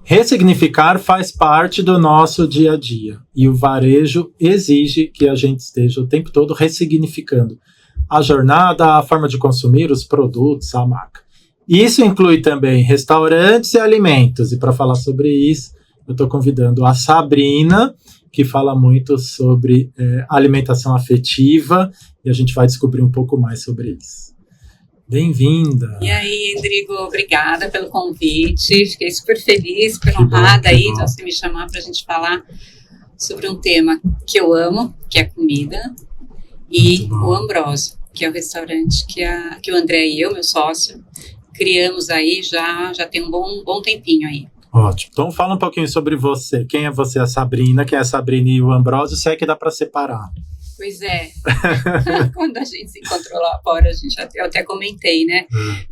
ressignificar faz parte do nosso dia a dia. E o varejo exige que a gente esteja o tempo todo ressignificando a jornada, a forma de consumir, os produtos, a marca. Isso inclui também restaurantes e alimentos. E para falar sobre isso, eu estou convidando a Sabrina, que fala muito sobre alimentação afetiva, e a gente vai descobrir um pouco mais sobre isso. Bem-vinda! E aí, Endrigo, obrigada pelo convite. Fiquei super feliz, super honrada aí de você me chamar para a gente falar sobre um tema que eu amo, que é comida, e o Ambrósio, que é o restaurante que o André e eu, meu sócio, criamos aí já tem um bom tempinho aí. Ótimo. Então fala um pouquinho sobre você. Quem é você, a Sabrina? Quem é a Sabrina e o Ambrósio? Se é que dá para separar. Pois é. Quando a gente se encontrou lá fora, eu até comentei, né?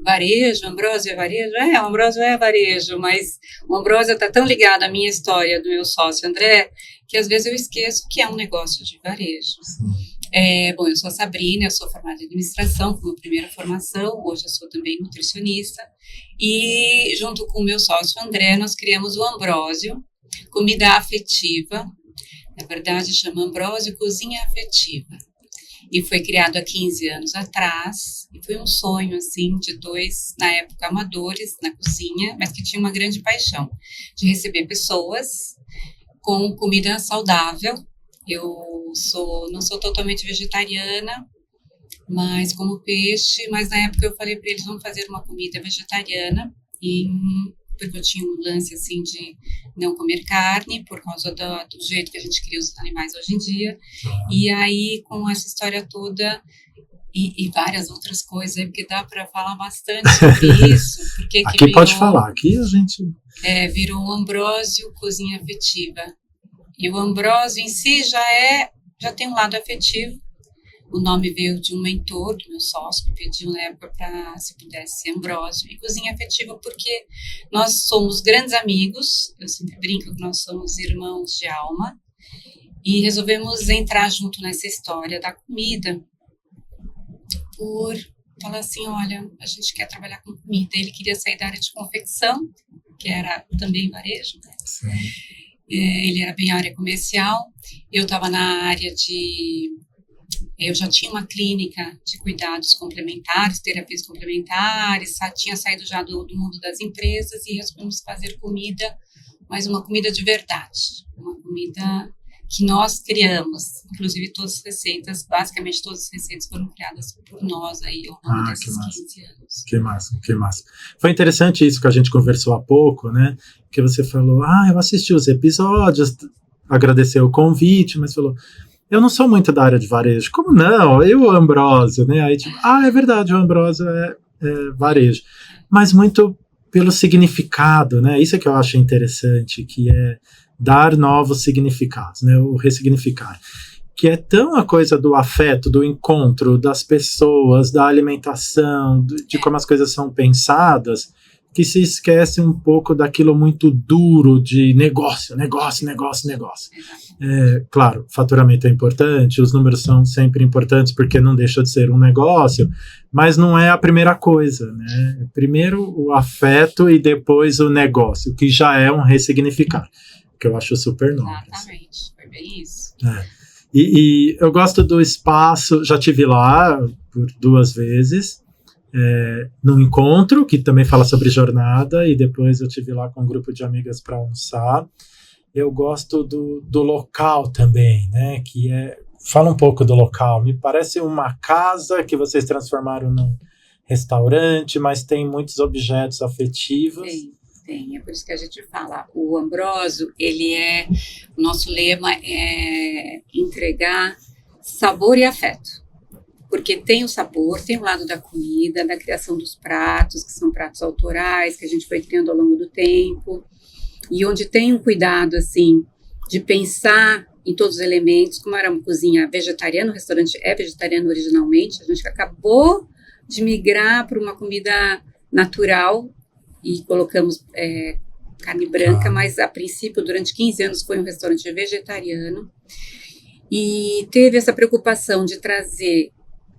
Varejo, Ambrósio é varejo? O Ambrósio é varejo, mas o Ambrósio está tão ligado à minha história, do meu sócio André, que às vezes eu esqueço que é um negócio de varejo. Bom, eu sou a Sabrina, eu sou formada em administração como primeira formação, hoje eu sou também nutricionista, e junto com o meu sócio André, nós criamos o Ambrósio, comida afetiva, na verdade chama Ambrósio Cozinha Afetiva, e foi criado há 15 anos atrás, e foi um sonho, assim, de dois, na época, amadores na cozinha, mas que tinham uma grande paixão de receber pessoas com comida saudável. Eu não sou totalmente vegetariana, mas como peixe, mas na época eu falei para eles, vamos fazer uma comida vegetariana, porque eu tinha um lance assim de não comer carne, por causa do jeito que a gente cria os animais hoje em dia, e aí com essa história toda, e várias outras coisas aí, porque dá para falar bastante sobre isso. Porque aqui virou, pode falar, aqui a gente... virou o Ambrósio Cozinha Afetiva. E o Ambrósio em si já tem um lado afetivo. O nome veio de um mentor, do meu sócio, que pediu na época para se pudesse ser Ambrósio. E cozinha afetiva porque nós somos grandes amigos, eu sempre brinco que nós somos irmãos de alma, e resolvemos entrar junto nessa história da comida por falar assim, olha, a gente quer trabalhar com comida. Ele queria sair da área de confecção, que era também varejo, né? Sim. Ele era bem área comercial, eu estava na área eu já tinha uma clínica de cuidados complementares, terapias complementares, tinha saído já do mundo das empresas e resolvemos fazer comida, mas uma comida de verdade, uma comida que nós criamos, inclusive basicamente todas as receitas foram criadas por nós aí ao longo desses 15 anos. Que massa. Foi interessante isso que a gente conversou há pouco, né? Que você falou, eu assisti os episódios, agradeceu o convite, mas falou, eu não sou muito da área de varejo. Como não? Eu, o Ambrósio, né? Aí tipo, é verdade, o Ambrósio é varejo. Mas muito pelo significado, né? Isso é que eu acho interessante, que é dar novos significados, né? O ressignificar. Que é tão a coisa do afeto, do encontro, das pessoas, da alimentação, de como as coisas são pensadas, que se esquece um pouco daquilo muito duro de negócio. Claro, faturamento é importante, os números são sempre importantes porque não deixa de ser um negócio, mas não é a primeira coisa, né? Primeiro o afeto e depois o negócio, que já é um ressignificar, que eu acho super nobre. Exatamente, foi bem isso. E eu gosto do espaço, já tive lá por 2 vezes, num encontro, que também fala sobre jornada, e depois eu tive lá com um grupo de amigas para almoçar. Eu gosto do local também, né, fala um pouco do local, me parece uma casa que vocês transformaram num restaurante, mas tem muitos objetos afetivos. Tem, é por isso que a gente fala, o Ambrósio, o nosso lema é entregar sabor e afeto. Porque tem o sabor, tem o lado da comida, da criação dos pratos, que são pratos autorais, que a gente foi criando ao longo do tempo, e onde tem um cuidado, assim, de pensar em todos os elementos, como era uma cozinha vegetariana, o restaurante é vegetariano originalmente, a gente acabou de migrar para uma comida natural, e colocamos carne branca, mas a princípio, durante 15 anos, foi um restaurante vegetariano, e teve essa preocupação de trazer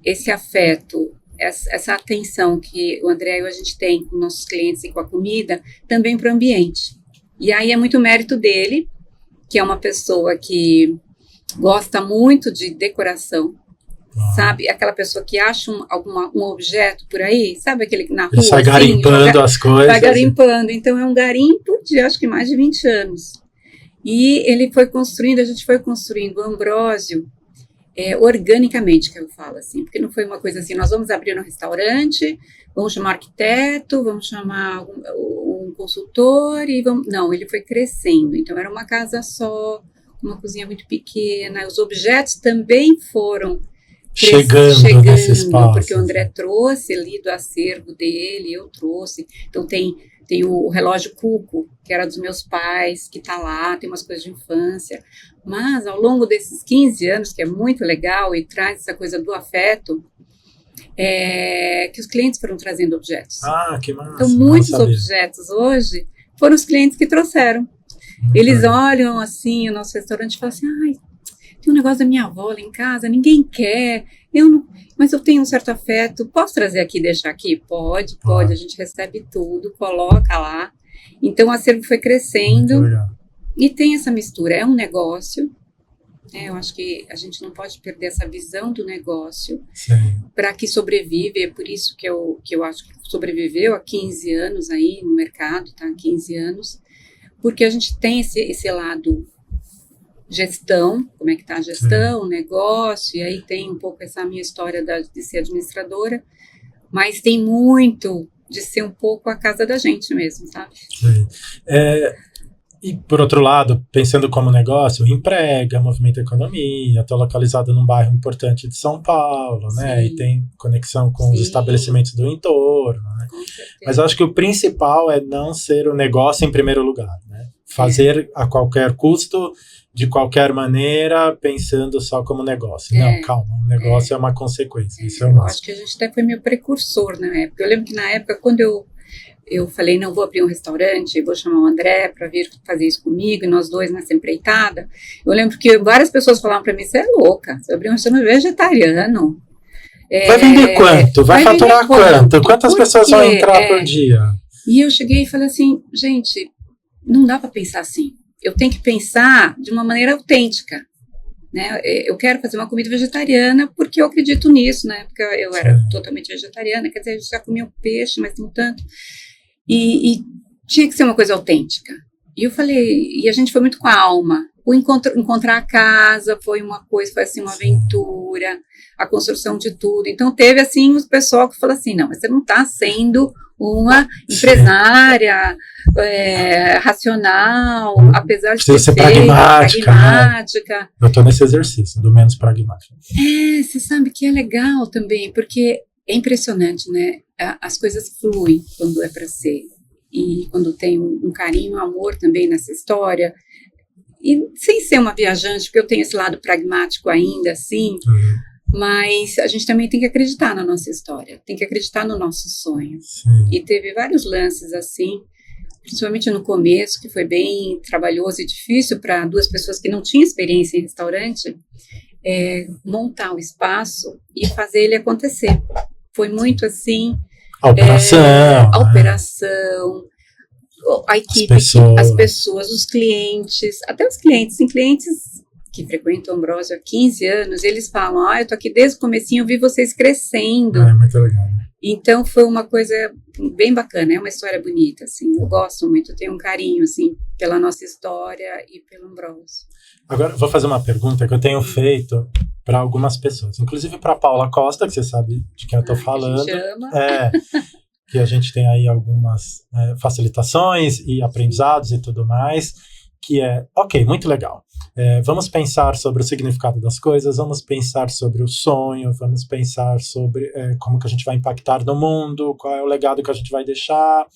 esse afeto, essa atenção que o André e eu a gente tem com nossos clientes e com a comida, também para o ambiente. E aí é muito mérito dele, que é uma pessoa que gosta muito de decoração, sabe? Aquela pessoa que acha um objeto por aí, sabe aquele na rua? Ele sai garimpando as coisas. Vai garimpando. Então é um garimpo de acho que mais de 20 anos. E ele foi construindo, a gente foi construindo o Ambrósio organicamente, que eu falo assim, porque não foi uma coisa assim, nós vamos abrir um restaurante, vamos chamar arquiteto, vamos chamar um consultor e vamos... Não, ele foi crescendo. Então era uma casa só, uma cozinha muito pequena, os objetos também foram chegando nesse espaço. Porque o André trouxe ali do acervo dele, eu trouxe. Então tem o relógio Cuco, que era dos meus pais, que está lá, tem umas coisas de infância. Mas ao longo desses 15 anos, que é muito legal e traz essa coisa do afeto, que os clientes foram trazendo objetos. Ah, que massa. Então muitos objetos hoje foram os clientes que trouxeram. Eles olham assim o nosso restaurante e falam assim, ai, tem um negócio da minha avó lá em casa, ninguém quer, mas eu tenho um certo afeto, posso trazer aqui e deixar aqui? Pode, a gente recebe tudo, coloca lá. Então o acervo foi crescendo e tem essa mistura, é um negócio, eu acho que a gente não pode perder essa visão do negócio para que sobreviva, é por isso que eu acho que sobreviveu há 15 anos aí no mercado, tá? 15 anos, porque a gente tem esse lado gestão, como é que está a gestão, negócio, e aí tem um pouco essa minha história de ser administradora, mas tem muito de ser um pouco a casa da gente mesmo, sabe? Sim. E por outro lado, pensando como negócio, emprega, movimenta a economia, está localizado num bairro importante de São Paulo, né? E tem conexão com os estabelecimentos do entorno, né? Mas eu acho que o principal é não ser o negócio em primeiro lugar, né? Fazer a qualquer custo, de qualquer maneira, pensando só como negócio. Não, calma, o negócio é uma consequência. Isso é o acho que a gente até foi meio precursor na época. Eu lembro que na época, quando eu falei, não, vou abrir um restaurante, vou chamar o André para vir fazer isso comigo, e nós dois nessa empreitada, eu lembro que várias pessoas falavam para mim, você é louca, você abriu um restaurante vegetariano. Vai vender quanto? Vai faturar quanto? Quantas pessoas vão entrar por dia? E eu cheguei e falei assim, gente, não dá para pensar assim. Eu tenho que pensar de uma maneira autêntica, né? Eu quero fazer uma comida vegetariana porque eu acredito nisso, né? Porque eu era totalmente vegetariana, quer dizer, eu já comia peixe, mas não tanto. E tinha que ser uma coisa autêntica. E eu falei, e a gente foi muito com a alma. Encontrar a casa foi uma coisa, foi assim, uma aventura, a construção de tudo. Então teve assim os pessoal que falou assim, não, mas você não está sendo uma empresária racional, apesar de ser pragmática. Né? Eu estou nesse exercício do menos pragmático. Você sabe que é legal também, porque é impressionante, né? As coisas fluem quando é para ser. E quando tem um carinho, um amor também nessa história. E sem ser uma viajante, porque eu tenho esse lado pragmático ainda, assim, mas a gente também tem que acreditar na nossa história, tem que acreditar no nosso sonho. E teve vários lances assim, principalmente no começo, que foi bem trabalhoso e difícil para duas pessoas que não tinham experiência em restaurante, montar o espaço e fazer ele acontecer. Foi muito assim... A operação, a equipe, as pessoas, os clientes, até os clientes, tem clientes que frequentam o Ambrósio há 15 anos, eles falam, eu tô aqui desde o comecinho, eu vi vocês crescendo. Muito legal. Então foi uma coisa bem bacana, é uma história bonita, assim, eu gosto muito, eu tenho um carinho, assim, pela nossa história e pelo Ambrósio. Agora, vou fazer uma pergunta que eu tenho feito para algumas pessoas, inclusive para Paula Costa, que você sabe de quem eu estou falando. Que a gente ama. Que a gente tem aí algumas facilitações e aprendizados e tudo mais, que ok, muito legal. Vamos pensar sobre o significado das coisas, vamos pensar sobre o sonho, vamos pensar sobre como que a gente vai impactar no mundo, qual é o legado que a gente vai deixar,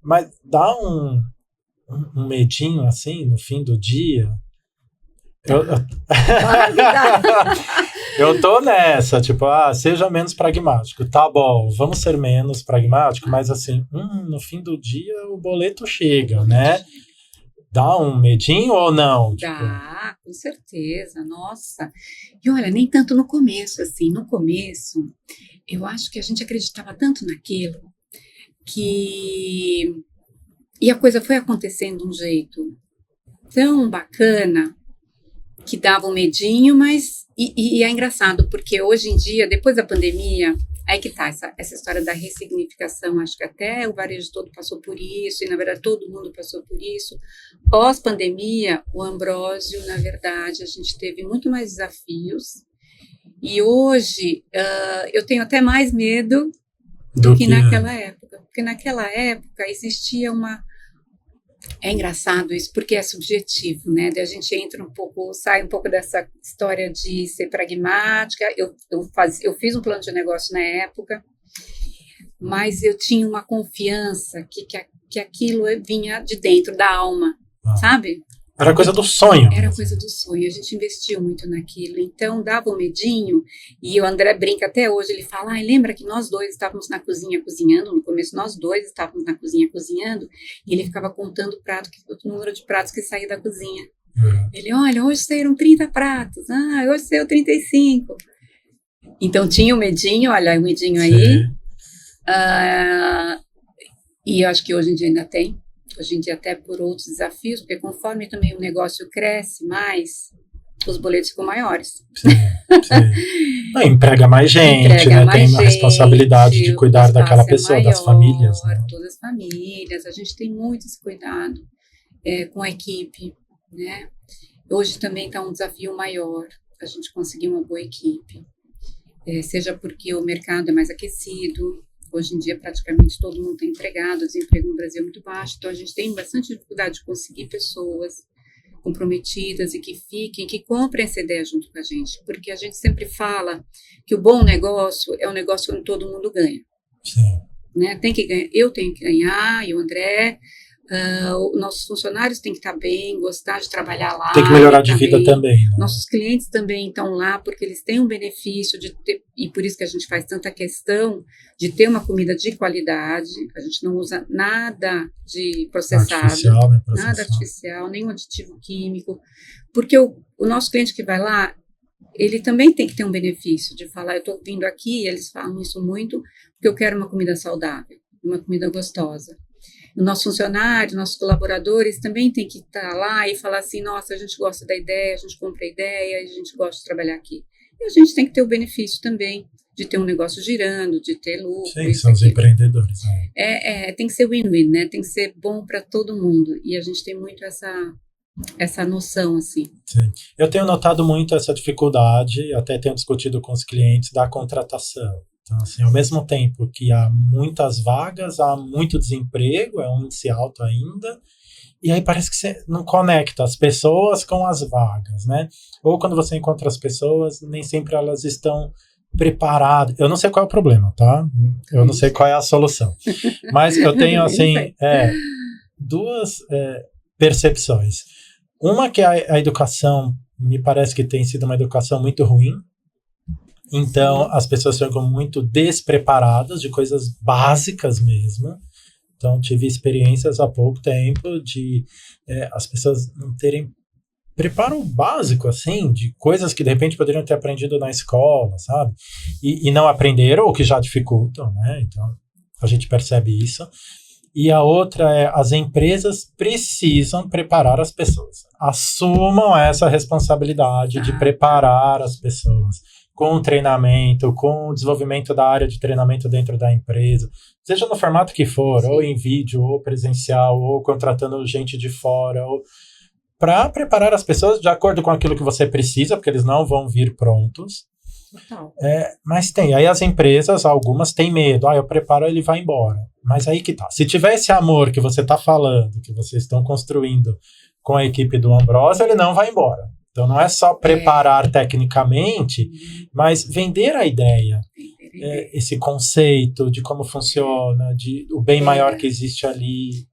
mas dá um medinho assim no fim do dia. Eu tô nessa, tipo, seja menos pragmático, tá bom, vamos ser menos pragmático, mas assim, no fim do dia o boleto chega, né? Dá um medinho ou não? Dá, com certeza, nossa. E olha, nem tanto no começo, assim, no começo, eu acho que a gente acreditava tanto naquilo que E a coisa foi acontecendo de um jeito tão bacana que dava um medinho, mas... E é engraçado, porque hoje em dia, depois da pandemia, aí que tá, essa história da ressignificação, acho que até o varejo todo passou por isso, e na verdade todo mundo passou por isso. Pós-pandemia, o Ambrósio, na verdade, a gente teve muito mais desafios, e hoje eu tenho até mais medo do que naquela época, porque naquela época existia uma... É engraçado isso, porque é subjetivo, né? Daí a gente entra um pouco, sai um pouco dessa história de ser pragmática. Eu fiz um plano de negócio na época, mas eu tinha uma confiança que aquilo vinha de dentro da alma, sabe? Era coisa do sonho. Era coisa do sonho, a gente investiu muito naquilo, então dava um medinho, e o André brinca até hoje, ele fala, lembra que nós dois estávamos na cozinha cozinhando, no começo nós dois estávamos na cozinha cozinhando, e ele ficava contando o número de pratos que saía da cozinha. Ele, olha, hoje saíram 30 pratos, hoje saiu 35. Então tinha o medinho, olha o medinho aí, e eu acho que hoje em dia ainda tem. Hoje em dia até por outros desafios, porque conforme também o negócio cresce mais, os boletos ficam maiores. Sim. Emprega mais gente, né? Tem uma responsabilidade de cuidar daquela pessoa, maior, das famílias. Né? Todas as famílias, a gente tem muito esse cuidado com a equipe, né? Hoje também está um desafio maior, a gente conseguir uma boa equipe, seja porque o mercado é mais aquecido. Hoje em dia, praticamente todo mundo tem empregado, o desemprego no Brasil é muito baixo, então a gente tem bastante dificuldade de conseguir pessoas comprometidas e que fiquem, que comprem essa ideia junto com a gente, porque a gente sempre fala que o bom negócio é um negócio onde todo mundo ganha. Sim. Né? Tem que ganhar, eu tenho que ganhar, e o André, nossos funcionários têm que estar bem, gostar de trabalhar lá. Tem que melhorar de vida também. Né? Nossos clientes também estão lá porque eles têm um benefício de ter, e por isso que a gente faz tanta questão de ter uma comida de qualidade. A gente não usa nada de processado, nada artificial, nenhum aditivo químico, porque o nosso cliente que vai lá, ele também tem que ter um benefício de falar, eu estou vindo aqui, eles falam isso muito, porque eu quero uma comida saudável, uma comida gostosa. O nosso funcionário, nossos colaboradores também tem que estar lá e falar assim, nossa, a gente gosta da ideia, a gente compra a ideia, a gente gosta de trabalhar aqui. E a gente tem que ter o benefício também de ter um negócio girando, de ter lucro. Sim, são os empreendedores. Né? Tem que ser win-win, né? Tem que ser bom para todo mundo. E a gente tem muito essa noção, assim. Sim. Eu tenho notado muito essa dificuldade, até tenho discutido com os clientes da contratação. Então, assim, ao mesmo tempo que há muitas vagas, há muito desemprego, é um índice alto ainda, e aí parece que você não conecta as pessoas com as vagas, né? Ou quando você encontra as pessoas, nem sempre elas estão preparadas. Eu não sei qual é o problema, tá? Eu não sei qual é a solução. Mas eu tenho, assim, duas percepções. Uma que a educação, me parece que tem sido uma educação muito ruim. Então, as pessoas ficam muito despreparadas de coisas básicas mesmo. Então, tive experiências há pouco tempo de as pessoas não terem preparo básico, assim, de coisas que de repente poderiam ter aprendido na escola, sabe? E não aprenderam, ou que já dificultam, né? Então, a gente percebe isso. E a outra é, as empresas precisam preparar as pessoas. Assumam essa responsabilidade de preparar as pessoas. Com treinamento, com o desenvolvimento da área de treinamento dentro da empresa, seja no formato que for, sim, ou em vídeo, ou presencial, ou contratando gente de fora, ou para preparar as pessoas de acordo com aquilo que você precisa, porque eles não vão vir prontos. Mas tem, aí as empresas, algumas têm medo, eu preparo, ele vai embora. Mas aí que tá, se tiver esse amor que você está falando, que vocês estão construindo com a equipe do Ambrósio, ele não vai embora. Então, não é só preparar tecnicamente, mas vender a ideia, esse conceito de como funciona, de o bem maior que existe ali.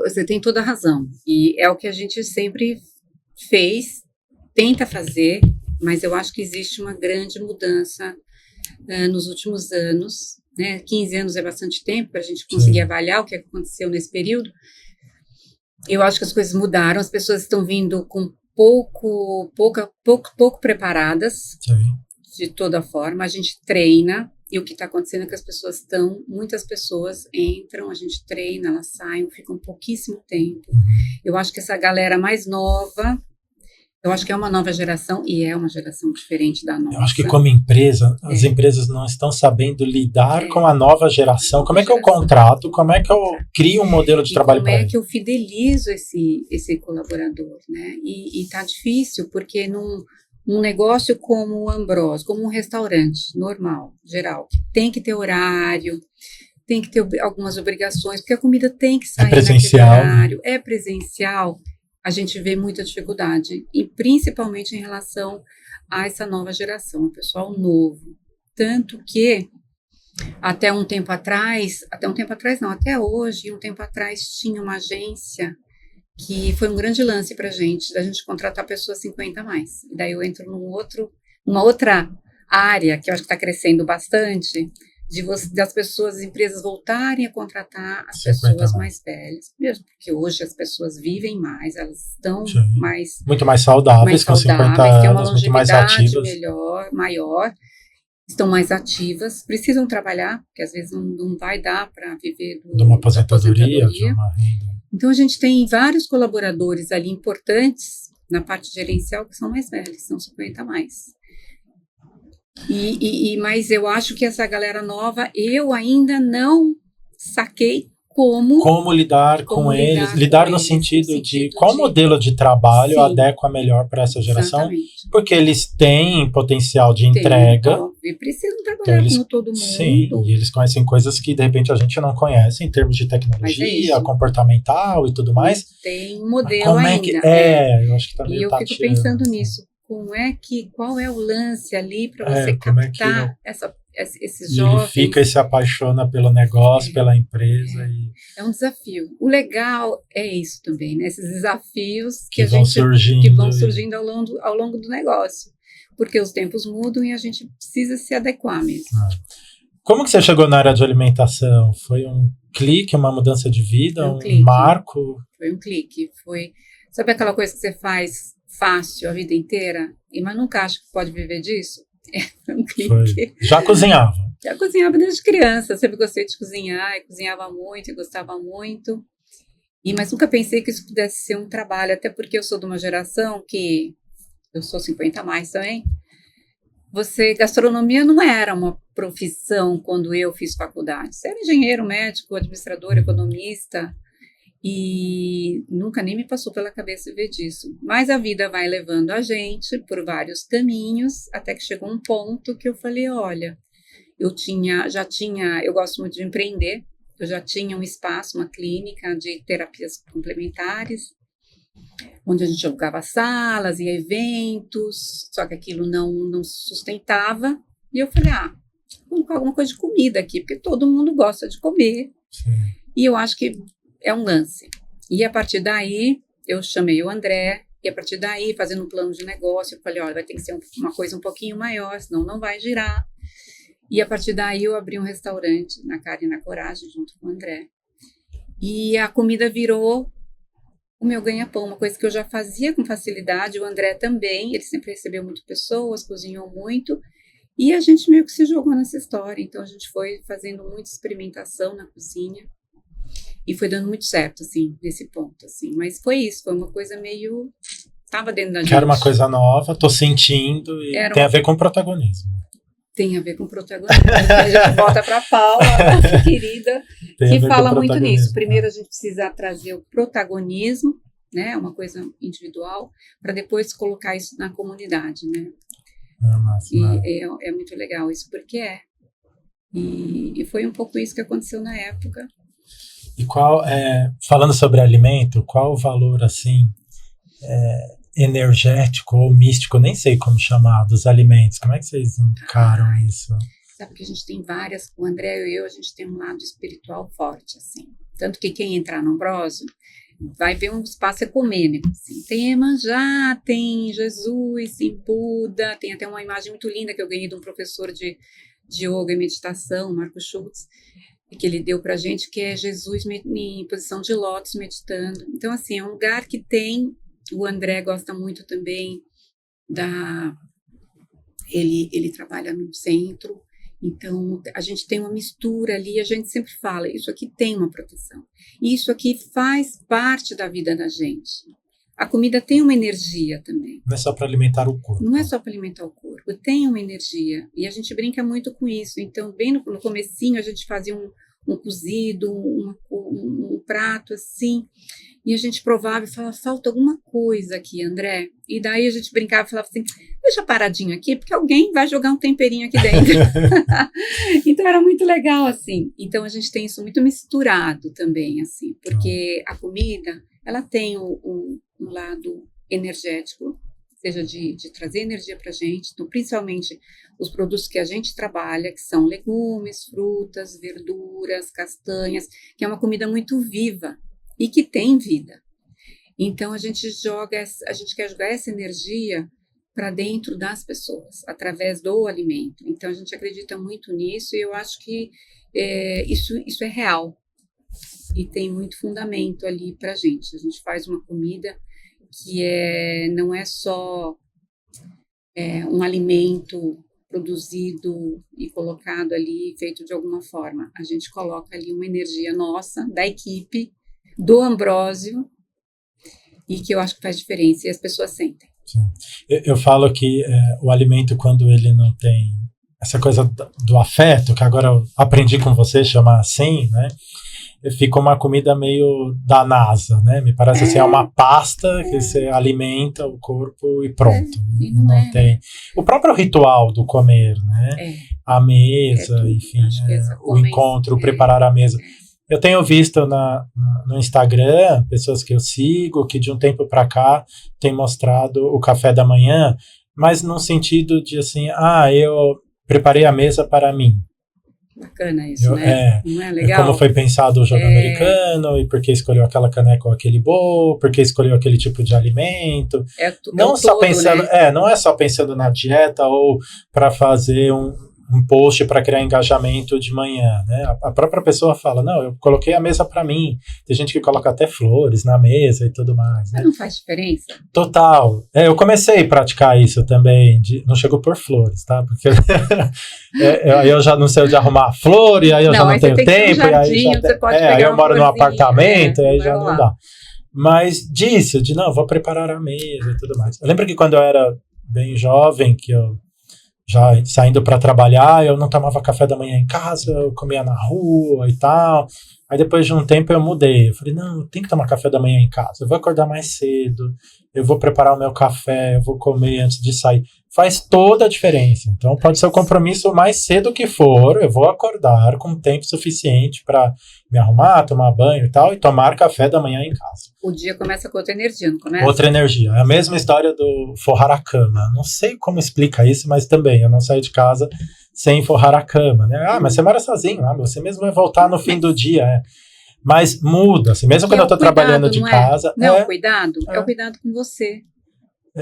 Você tem toda a razão. E é o que a gente sempre fez, tenta fazer, mas eu acho que existe uma grande mudança nos últimos anos. Né? 15 anos é bastante tempo para a gente conseguir avaliar o que aconteceu nesse período. Eu acho que as coisas mudaram, as pessoas estão vindo com pouco preparadas. Sim. De toda forma, a gente treina, E o que está acontecendo é que muitas pessoas entram, a gente treina, elas saem, ficam pouquíssimo tempo. Eu acho que essa galera mais nova, eu acho que é uma nova geração, e é uma geração diferente da nossa. Eu acho que como empresa, as empresas não estão sabendo lidar com a nova geração. Como é que eu contrato? Como é que eu crio um modelo de trabalho para ele? Como é que eu fidelizo esse colaborador, né? E tá difícil, porque num negócio como o Ambrosia, como um restaurante normal, geral, tem que ter horário, tem que ter algumas obrigações, porque a comida tem que sair naquele horário, é presencial, a gente vê muita dificuldade, e principalmente em relação a essa nova geração, o pessoal novo. Tanto que, até hoje, um tempo atrás, tinha uma agência que foi um grande lance para a gente, da gente contratar pessoas 50 a mais. E daí eu entro numa outra área, que eu acho que está crescendo bastante, das pessoas, as empresas voltarem a contratar as pessoas mais velhas. Mesmo porque hoje as pessoas vivem mais, elas estão muito mais saudáveis, com 50 anos, muito mais ativas. Maior, estão mais ativas, precisam trabalhar, porque às vezes não vai dar para viver de uma aposentadoria, de uma renda. Então, a gente tem vários colaboradores ali importantes na parte gerencial que são mais velhos, são 50 a mais. Mas eu acho que essa galera nova, eu ainda não saquei como lidar com eles, lidar no sentido de qual modelo de trabalho adequa melhor para essa geração, exatamente. Porque eles têm potencial de entrega. E precisam trabalhar como todo mundo. Sim, e eles conhecem coisas que de repente a gente não conhece em termos de tecnologia, comportamental e tudo mais. Tem um modelo ainda. Eu acho que tá meio E eu fico pensando nisso. Qual é o lance ali para você captar esses jovens? Ele fica e se apaixona pelo negócio, pela empresa. É um desafio. O legal é isso também, né? Esses desafios que vão surgindo ao longo do negócio. Porque os tempos mudam e a gente precisa se adequar mesmo. Como que você chegou na área de alimentação? Foi um clique, uma mudança de vida, um marco? Foi um clique. Sabe aquela coisa que você faz fácil a vida inteira, mas nunca acha que pode viver disso? Foi um clique. Já cozinhava? Já cozinhava desde criança, sempre gostei de cozinhar, e cozinhava muito, e gostava muito, mas nunca pensei que isso pudesse ser um trabalho, até porque eu sou de uma geração que, eu sou 50 a mais também, gastronomia não era uma profissão quando eu fiz faculdade, você era engenheiro, médico, administrador, economista, e nunca nem me passou pela cabeça ver disso. Mas a vida vai levando a gente por vários caminhos, até que chegou um ponto que eu falei, olha, eu gosto muito de empreender, eu já tinha um espaço, uma clínica de terapias complementares, onde a gente alugava salas e eventos, só que aquilo não sustentava, e eu falei, vamos colocar alguma coisa de comida aqui, porque todo mundo gosta de comer, e eu acho que é um lance. E a partir daí, eu chamei o André, e a partir daí, fazendo um plano de negócio, eu falei, olha, vai ter que ser uma coisa um pouquinho maior, senão não vai girar. E a partir daí, eu abri um restaurante na Cara e na Coragem, junto com o André. E a comida virou o meu ganha-pão, uma coisa que eu já fazia com facilidade, o André também, ele sempre recebeu muito pessoas, cozinhou muito, e a gente meio que se jogou nessa história. Então, a gente foi fazendo muita experimentação na cozinha, e foi dando muito certo, assim, nesse ponto, assim. Mas foi isso, foi uma coisa meio... Estava dentro da gente. Quero uma coisa nova, tô sentindo, e tem a ver com protagonismo. Tem a ver com protagonismo. A gente volta para a Paula, nossa querida, que fala muito nisso. Primeiro a gente precisa trazer o protagonismo, né, uma coisa individual, para depois colocar isso na comunidade, né? É muito legal isso, porque E foi um pouco isso que aconteceu na época. E falando sobre alimento, qual o valor, assim, energético ou místico, nem sei como chamar, dos alimentos? Como é que vocês encaram isso? Sabe que a gente tem o André e eu, a gente tem um lado espiritual forte, assim. Tanto que quem entrar no Ambrosia vai ver um espaço ecumênico, assim. Tem Iemanjá, tem Jesus, tem Buda, tem até uma imagem muito linda que eu ganhei de um professor de yoga e meditação, Marco Schultz, que ele deu pra gente, que é Jesus em posição de lótus, meditando. Então, assim, é um lugar que tem... O André gosta muito também ele trabalha no centro, Então, a gente tem uma mistura ali, a gente sempre fala, isso aqui tem uma proteção. Isso aqui faz parte da vida da gente. A comida tem uma energia também. Não é só para alimentar o corpo. Não é só para alimentar o corpo, tem uma energia. E a gente brinca muito com isso. Então, bem no comecinho, a gente fazia um cozido, um prato assim, e a gente provava e falava, falta alguma coisa aqui, André. E daí a gente brincava e falava assim, deixa paradinho aqui, porque alguém vai jogar um temperinho aqui dentro. Então era muito legal, assim. Então a gente tem isso muito misturado também, assim, porque a comida, ela tem um lado energético, seja de trazer energia para a gente, então, principalmente os produtos que a gente trabalha, que são legumes, frutas, verduras, castanhas, que é uma comida muito viva e que tem vida. Então, a gente quer jogar essa energia para dentro das pessoas, através do alimento. Então, a gente acredita muito nisso e eu acho que isso é real e tem muito fundamento ali para a gente. A gente faz uma comida que não é só um alimento produzido e colocado ali, feito de alguma forma. A gente coloca ali uma energia nossa, da equipe, do Ambrósio, e que eu acho que faz diferença, e as pessoas sentem. Sim. Eu falo que o alimento, quando ele não tem essa coisa do afeto, que agora eu aprendi com você, chamar assim, né? Fica uma comida meio da NASA, né? Me parece assim, é uma pasta que você alimenta o corpo e pronto. Não tem. O próprio ritual do comer, né? A mesa, enfim, o encontro, preparar a mesa. Eu tenho visto no Instagram pessoas que eu sigo que de um tempo para cá tem mostrado o café da manhã, mas num sentido de assim, eu preparei a mesa para mim. Bacana isso, né? Não é legal? Como foi pensado o jogo americano, e por que escolheu aquela caneca ou aquele bowl, por que escolheu aquele tipo de alimento. Não só pensando, né? Não é só pensando na dieta ou para fazer um post para criar engajamento de manhã, né? A própria pessoa fala, não, eu coloquei a mesa para mim. Tem gente que coloca até flores na mesa e tudo mais, né? Mas não faz diferença? Total. Eu comecei a praticar isso também, não chegou por flores, tá? Porque aí eu já não sei onde arrumar flor, e aí eu já não tenho tempo, e aí eu moro num apartamento, e aí já não dá. Mas vou preparar a mesa e tudo mais. Eu lembro que quando eu era bem jovem, que eu já saindo para trabalhar, eu não tomava café da manhã em casa, eu comia na rua e tal. Aí depois de um tempo eu mudei. Eu falei, não, eu tenho que tomar café da manhã em casa. Eu vou acordar mais cedo, eu vou preparar o meu café, eu vou comer antes de sair. Faz toda a diferença. Então pode ser o compromisso mais cedo que for, eu vou acordar com tempo suficiente para me arrumar, tomar banho e tal, e tomar café da manhã em casa. O dia começa com outra energia, não começa? Outra energia. É a mesma história do forrar a cama. Não sei como explica isso, mas também eu não saio de casa sem forrar a cama, né? Mas você mora sozinho, você mesmo vai voltar no fim do dia, Mas muda, assim, mesmo quando eu tô trabalhando de casa. Cuidado, é o cuidado com você.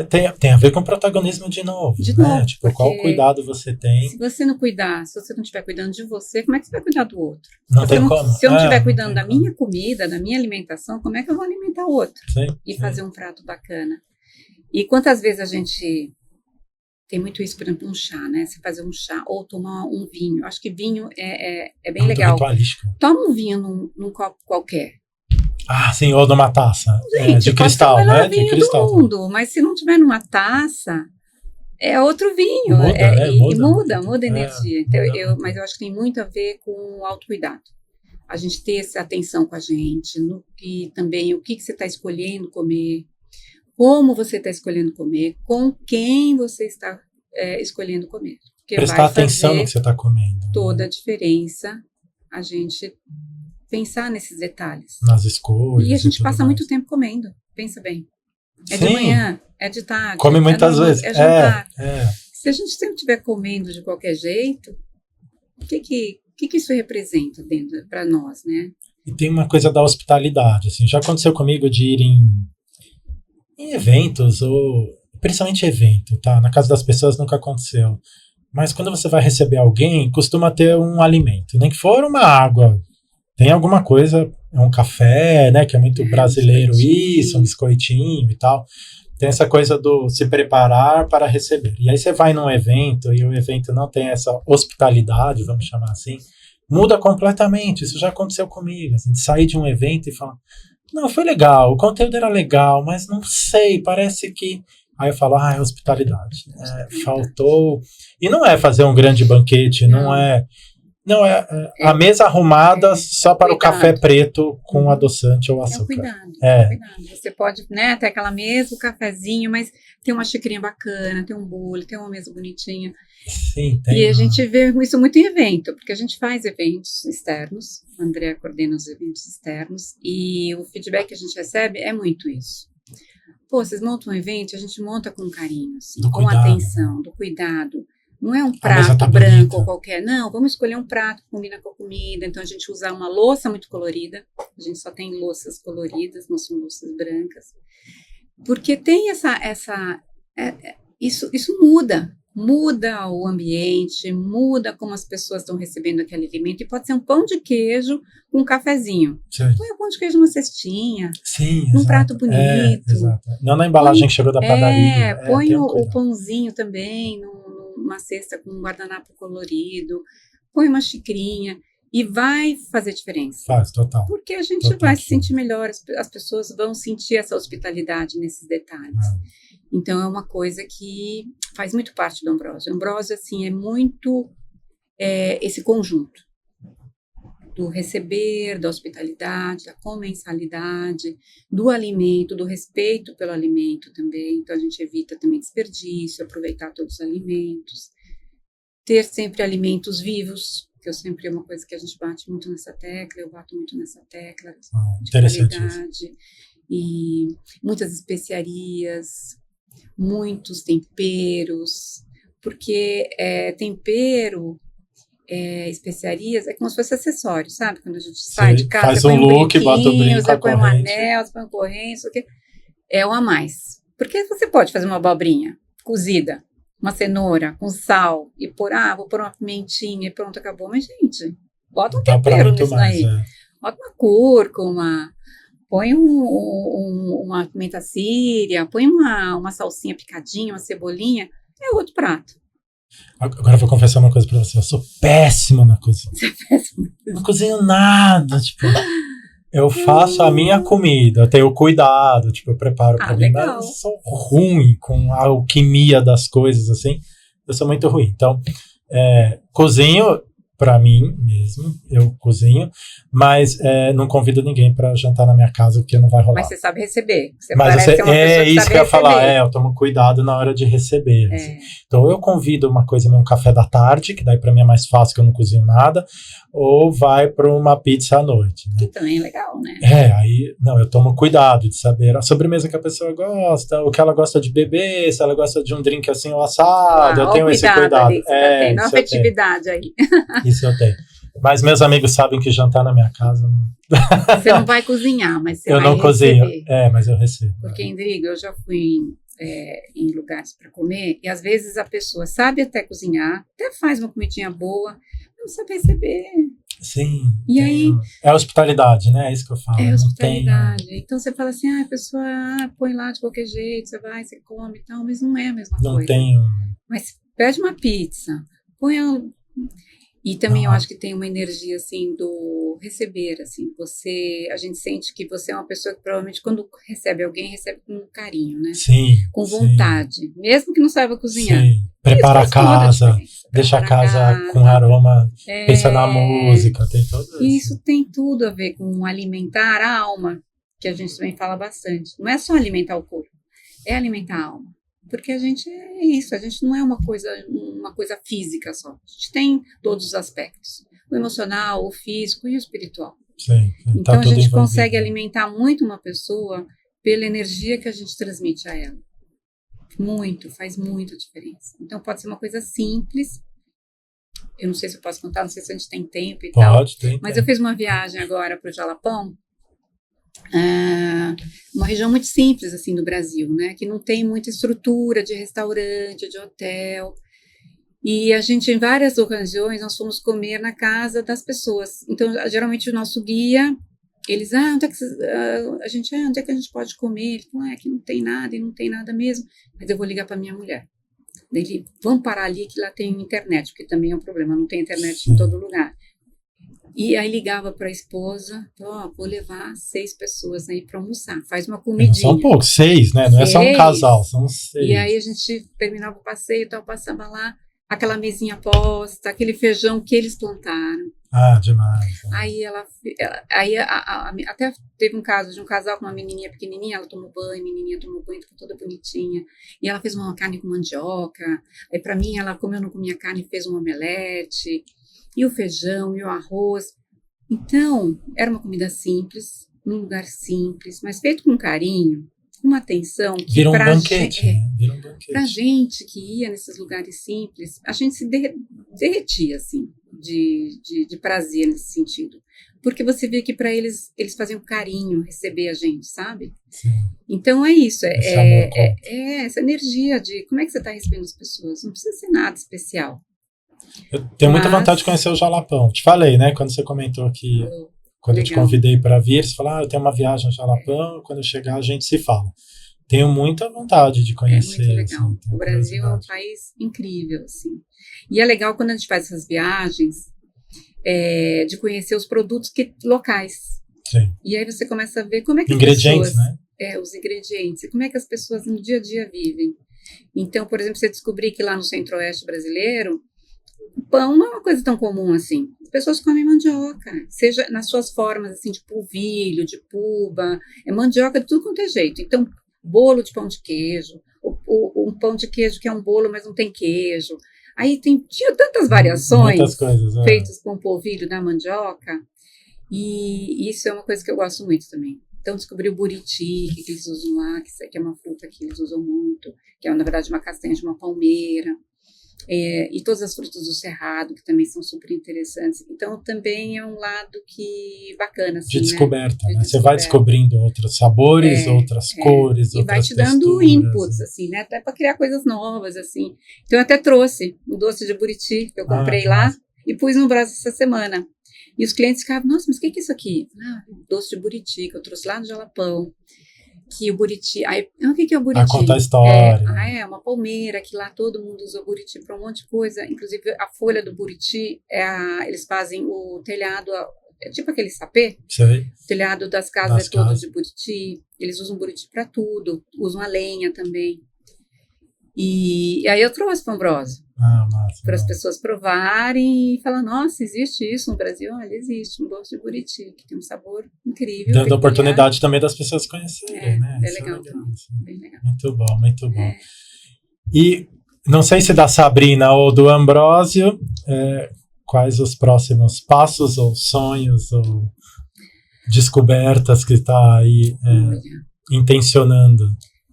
Tem a ver com protagonismo de novo, né? Tipo, qual cuidado você tem. Se você não cuidar, se você não estiver cuidando de você, como é que você vai cuidar do outro? Não tem como. Se eu não estiver cuidando da minha comida, da minha alimentação, como é que eu vou alimentar o outro? Sim. Fazer um prato bacana. E quantas vezes a gente tem muito isso, por exemplo, um chá, né? Você fazer um chá ou tomar um vinho. Eu acho que vinho é bem legal. Ritualístico. Toma um vinho num copo qualquer. Sim, ou numa taça. Gente, de cristal, né? De cristal. Do mundo, mas se não tiver numa taça, é outro vinho. Muda a energia. Então, mas eu acho que tem muito a ver com o autocuidado. A gente ter essa atenção com a gente, e também o que você está escolhendo comer, como você está escolhendo comer, com quem você está escolhendo comer. Porque prestar atenção no que você está comendo. Toda a diferença, a gente pensar nesses detalhes. Nas escolhas. E a gente passa muito tempo comendo, pensa bem. De manhã, é de tarde. Come muitas vezes. É jantar. Se a gente sempre estiver comendo de qualquer jeito, o que isso representa para nós, né? E tem uma coisa da hospitalidade, assim, já aconteceu comigo de ir em eventos, ou principalmente evento, tá? Na casa das pessoas nunca aconteceu. Mas quando você vai receber alguém, costuma ter um alimento, nem que for uma água. Tem alguma coisa, um café, né? Que é muito brasileiro isso, um biscoitinho e tal. tem essa coisa do se preparar para receber. E aí você vai num evento e o evento não tem essa hospitalidade, vamos chamar assim, muda completamente. Isso já aconteceu comigo, assim, de sair de um evento e falar, não, foi legal, o conteúdo era legal, mas não sei, parece que... Aí eu falo, é hospitalidade. Faltou... E não é fazer um grande banquete, não é... Não, a mesa arrumada só para cuidado. O café preto com adoçante ou açúcar. Cuidado. Cuidado. Você pode, né, ter aquela mesa, o cafezinho, mas tem uma xicrinha bacana, tem um bolo, tem uma mesa bonitinha. Sim, tem. E a gente vê isso muito em evento, porque a gente faz eventos externos, o André coordena os eventos externos, e o feedback que a gente recebe é muito isso. Pô, vocês montam um evento, a gente monta com carinho, assim, com atenção, do cuidado. Não é um prato branco ou qualquer, não, vamos escolher um prato que combina com a comida, então a gente usa uma louça muito colorida, a gente só tem louças coloridas, não são louças brancas, porque tem isso muda o ambiente, muda como as pessoas estão recebendo aquele alimento, e pode ser um pão de queijo com um cafezinho. Sim. Põe o pão de queijo numa cestinha, num prato bonito. Exato. Não na embalagem que chegou da padaria. Põe o pãozinho também numa cesta com um guardanapo colorido, põe uma xicrinha e vai fazer diferença. Faz, total. Porque a gente vai se sentir melhor, as pessoas vão sentir essa hospitalidade nesses detalhes. Então, é uma coisa que faz muito parte do Ambrósio. O Ambrósio, assim, é muito esse conjunto do receber, da hospitalidade, da comensalidade, do alimento, do respeito pelo alimento também. Então, a gente evita também desperdício, aproveitar todos os alimentos. Ter sempre alimentos vivos, que eu sempre é uma coisa que a gente bate muito nessa tecla, eu bato muito nessa tecla de qualidade. E muitas especiarias, muitos temperos, porque tempero, especiarias, é como se fosse acessório, sabe? Quando a gente sai de casa, faz um look, bota o brinco, põe um anel, põe um corrente, é o a mais. Porque você pode fazer uma abobrinha cozida, uma cenoura com sal, e vou pôr uma pimentinha e pronto, acabou. Mas, gente, bota um tempero nisso aí. Bota uma cúrcuma, põe uma pimenta síria, põe uma salsinha picadinha, uma cebolinha, é outro prato. Agora eu vou confessar uma coisa pra você, eu sou péssimo na cozinha. Você é péssimo. Não cozinho nada, tipo, eu faço a minha comida, eu tenho cuidado, tipo, eu preparo pra mim, mas eu sou ruim com a alquimia das coisas, assim, eu sou muito ruim. Então, cozinho pra mim mesmo, eu cozinho, mas não convido ninguém pra jantar na minha casa, porque não vai rolar. Mas você sabe receber. Isso que eu ia falar, eu tomo cuidado na hora de receber. Assim. Então, eu convido uma coisa, um café da tarde, que daí pra mim é mais fácil, que eu não cozinho nada, ou vai pra uma pizza à noite. Né? Que também é legal, né? Aí, eu tomo cuidado de saber a sobremesa que a pessoa gosta, o que ela gosta de beber, se ela gosta de um drink assim ou assado, eu tenho esse cuidado. Ali, tem uma afetividade aí. Isso eu tenho. Mas meus amigos sabem que jantar na minha casa... Você não vai cozinhar, mas você vai receber. Eu não cozinho, mas eu recebo. Porque, Endrigo, eu já fui em lugares para comer, e às vezes a pessoa sabe até cozinhar, até faz uma comidinha boa, não sabe receber. Sim. E aí... É hospitalidade, né? É isso que eu falo. É hospitalidade. Então você fala assim, a pessoa põe lá de qualquer jeito, você vai, você come e tal, mas não é a mesma coisa. Não tem... Mas pede uma pizza, põe E também eu acho que tem uma energia, assim, do receber, assim, a gente sente que você é uma pessoa que provavelmente quando recebe alguém, recebe com carinho, né? Sim. Com vontade, mesmo que não saiba cozinhar. Sim. Prepara a casa, deixa a casa com aroma, pensa na música, tem tudo isso. Isso tem tudo a ver com alimentar a alma, que a gente também fala bastante. Não é só alimentar o corpo, é alimentar a alma. Porque a gente é isso, a gente não é uma coisa física só. A gente tem todos os aspectos. O emocional, o físico e o espiritual. Sim, então a gente consegue alimentar muito uma pessoa pela energia que a gente transmite a ela. Faz muita diferença. Então pode ser uma coisa simples. Eu não sei se eu posso contar, não sei se a gente tem tempo e tal. Mas eu fiz uma viagem agora para o Jalapão. Uma região muito simples assim do Brasil, né, que não tem muita estrutura de restaurante, de hotel, e a gente em várias ocasiões nós fomos comer na casa das pessoas. Então geralmente o nosso guia eles, onde é que a gente pode comer? Ele falou, aqui não tem nada, e não tem nada mesmo. Mas eu vou ligar para minha mulher. Ele, vamos parar ali que lá tem internet, porque também é um problema, não tem internet em todo lugar. E aí ligava para a esposa, vou levar 6 pessoas aí para almoçar, faz uma comidinha. São poucos, 6, né? Não é só um casal, são 6. E aí a gente terminava o passeio e tal, passava lá, aquela mesinha posta, aquele feijão que eles plantaram. Demais. Aí até teve um caso de um casal com uma menininha pequenininha, ela tomou banho, a menininha tomou banho, ficou toda bonitinha. E ela fez uma carne com mandioca. Aí para mim, ela, como eu não comia carne, fez um omelete. E o feijão, e o arroz. Então, era uma comida simples, num lugar simples, mas feito com carinho, com uma atenção. Vira um banquete. Vira um banquete. Pra gente que ia nesses lugares simples, a gente se derretia, assim, de prazer nesse sentido. Porque você vê que para eles faziam carinho receber a gente, sabe? Sim. Então é isso, essa energia de como é que você está recebendo as pessoas. Não precisa ser nada especial. Eu tenho muita vontade de conhecer o Jalapão. Te falei, né? Quando você comentou que quando eu te convidei para vir, você falou, eu tenho uma viagem ao Jalapão, quando eu chegar a gente se fala. Tenho muita vontade de conhecer. É muito legal. Assim, o Brasil é um país incrível, assim. E é legal quando a gente faz essas viagens, de conhecer os produtos locais. Sim. E aí você começa a ver como é que ingredientes, as pessoas... né? Os ingredientes. E como é que as pessoas no dia a dia vivem. Então, por exemplo, você descobrir que lá no Centro-Oeste brasileiro, o pão não é uma coisa tão comum assim. As pessoas comem mandioca, seja nas suas formas assim de polvilho, de puba, mandioca de tudo quanto é jeito. Então, bolo de pão de queijo, um pão de queijo que é um bolo, mas não tem queijo. Aí tinha tantas variações feitas com polvilho da mandioca, e isso é uma coisa que eu gosto muito também. Então, descobri o buriti, que eles usam lá, que é uma fruta que eles usam muito, que é, na verdade, uma castanha de uma palmeira. E todas as frutas do cerrado, que também são super interessantes. Então, também é um lado bacana. Assim, de descoberta, né? Você vai descobrindo outros sabores, outras cores, e vai te dando inputs, assim, né? Até para criar coisas novas, assim. Então, eu até trouxe um doce de buriti que eu comprei lá e pus no braço essa semana. E os clientes ficavam, nossa, mas o que é isso aqui? Doce de buriti, que eu trouxe lá no Jalapão. Que o buriti... o que é o buriti? Conta a história. É uma palmeira, que lá todo mundo usa o buriti para um monte de coisa. Inclusive, a folha do buriti, eles fazem o telhado, tipo aquele sapê. Sei. O telhado das casas todo de buriti. Eles usam buriti para tudo. Usam a lenha também. E aí eu trouxe para Ambrósio. Para as pessoas provarem e falar, nossa, existe isso no Brasil? Olha, existe um doce de buriti, que tem um sabor incrível. Dando oportunidade também das pessoas conhecerem, né? É legal, bem legal. Muito bom, muito bom. E não sei se da Sabrina ou do Ambrósio, quais os próximos passos ou sonhos ou descobertas que está aí intencionando?